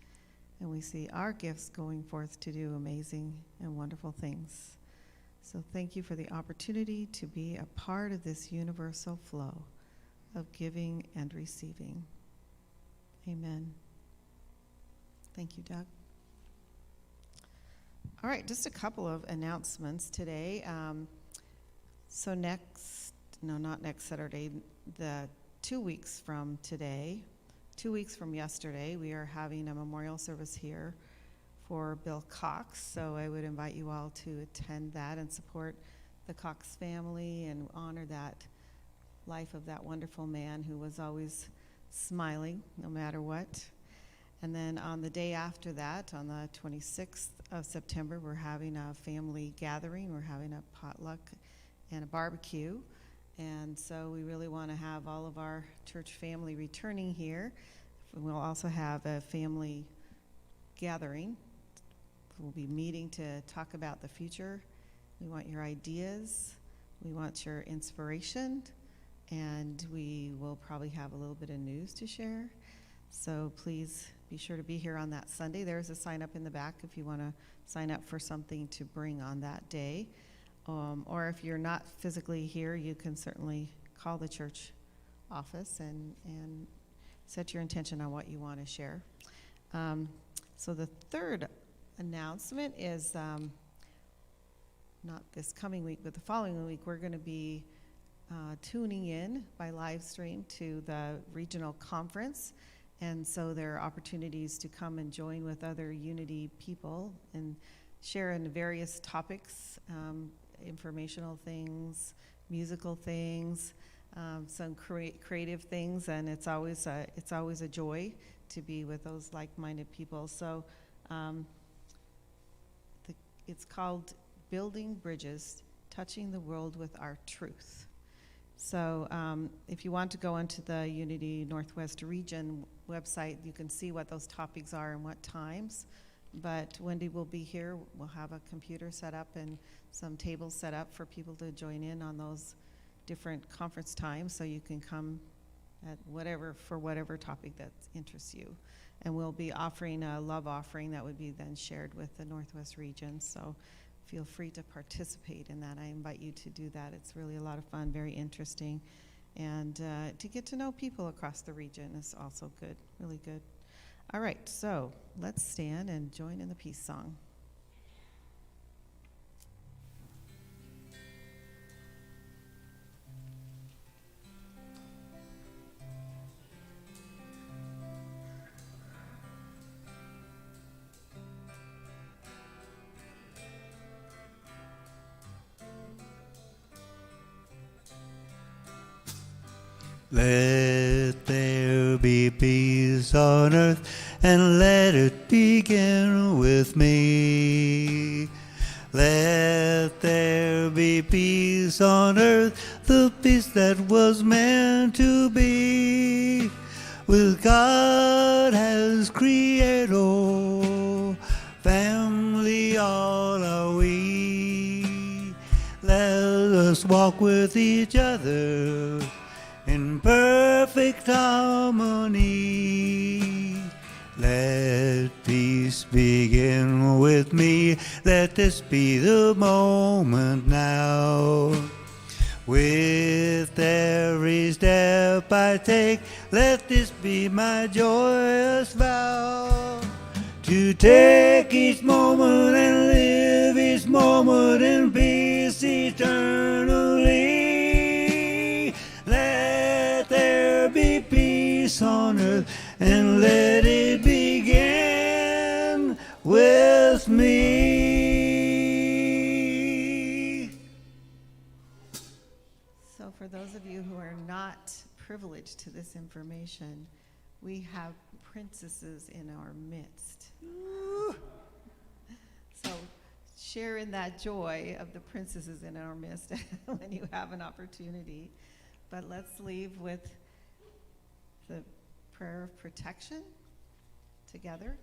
S2: and we see our gifts going forth to do amazing and wonderful things. So thank you for the opportunity to be a part of this universal flow of giving and receiving. Amen. Thank you, Doug. All right, just a couple of announcements today. So not next Saturday, the 2 weeks from today, 2 weeks from yesterday, we are having a memorial service here for Bill Cox. So I would invite you all to attend that and support the Cox family and honor that life of that wonderful man who was always smiling no matter what. And then on the day after that, on the 26th of September, we're having a family gathering. We're having a potluck and a barbecue. And so we really want to have all of our church family returning here. We'll also have a family gathering. We'll be meeting to talk about the future. We want your ideas. We want your inspiration. and we will probably have a little bit of news to share. So please be sure to be here on that Sunday. There's a sign up in the back if you want to sign up for something to bring on that day. Or if you're not physically here, you can certainly call the church office and set your intention on what you want to share. So the third announcement is not this coming week, but the following week, we're going to be tuning in by live stream to the regional conference. And so there are opportunities to come and join with other Unity people and share in various topics, informational things, musical things, some creative things, and it's always a joy to be with those like-minded people. So it's called Building Bridges, Touching the World with Our Truth. So if you want to go onto the Unity Northwest Region website, you can see what those topics are and what times. But Wendy will be here. We'll have a computer set up and some tables set up for people to join in on those different conference times, so you can come at whatever topic that interests you. And we'll be offering a love offering that would be then shared with the Northwest Region. So feel free to participate in that. I invite you to do that. It's really a lot of fun, very interesting. And to get to know people across the region is also good, really good. All right, so let's stand and join in the peace song.
S1: Let there be peace on earth, and let it begin with me. Let there be peace on earth, the peace that was meant to be. With God as creator, family all are we. Let us walk with each other in perfect harmony. Let peace begin with me. Let this be the moment now. With every step I take, let this be my joyous vow. To take each moment and live each moment in peace eternally. Let there be peace on earth, and let it begin with me.
S2: So for those of you who are not privileged to this information, we have princesses in our midst. So share in that joy of the princesses in our midst when you have an opportunity. But let's leave with the prayer of protection together.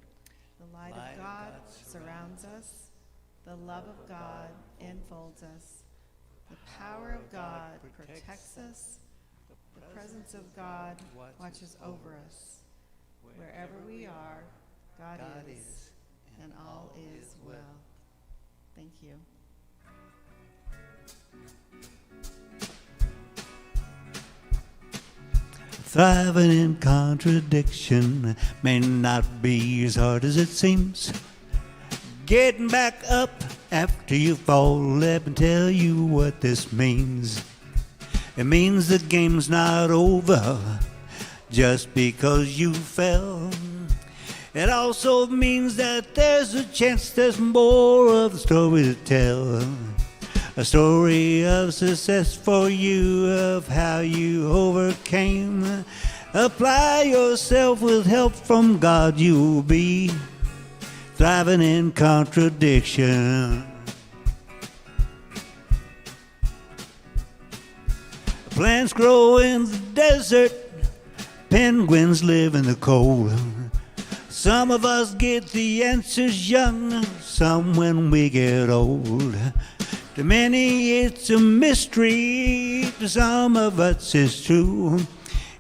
S2: The light of God surrounds us. The love of God enfolds us. The power of God protects us. The presence of God watches over us. Wherever we are, God is, and all is well. Thank you.
S1: Thriving in contradiction may not be as hard as it seems. Getting back up after you fall, let me tell you what this means. It means the game's not over just because you fell. It also means that there's a chance there's more of the story to tell. A story of success for you, of how you overcame. Apply yourself with help from God, you'll be thriving in contradiction. Plants grow in the desert, penguins live in the cold. Some of us get the answers young, some when we get old. To many it's a mystery, to some of us it's true.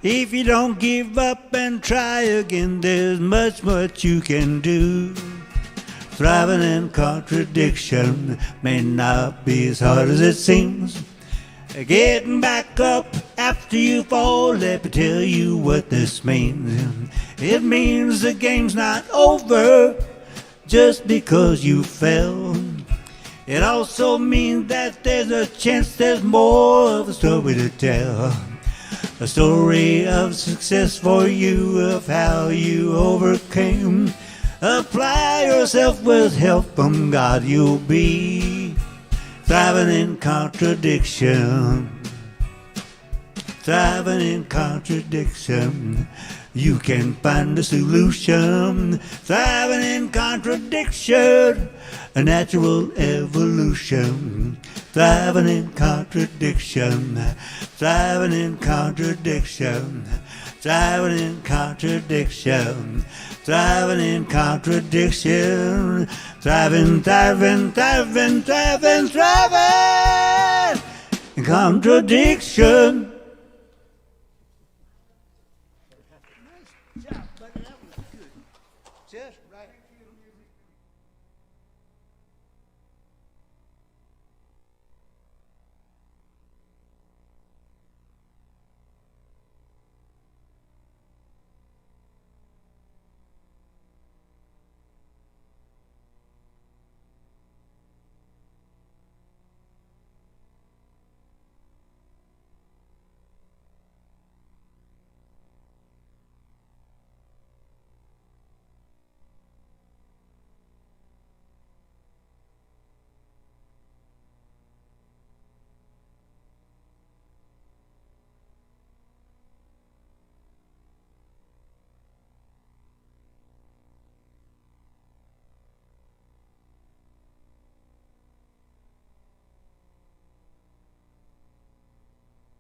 S1: If you don't give up and try again, there's much you can do. Thriving in contradiction may not be as hard as it seems. Getting back up after you fall, let me tell you what this means. It means the game's not over just because you fell. It also means that there's a chance there's more of a story to tell. A story of success for you, of how you overcame. Apply yourself with help from God, you'll be thriving in contradiction. Thriving in contradiction. You can find a solution. Thriving in contradiction. A natural evolution. Thriving in contradiction. Thriving in contradiction. Thriving in contradiction. Thriving in contradiction. Thriving in contradiction.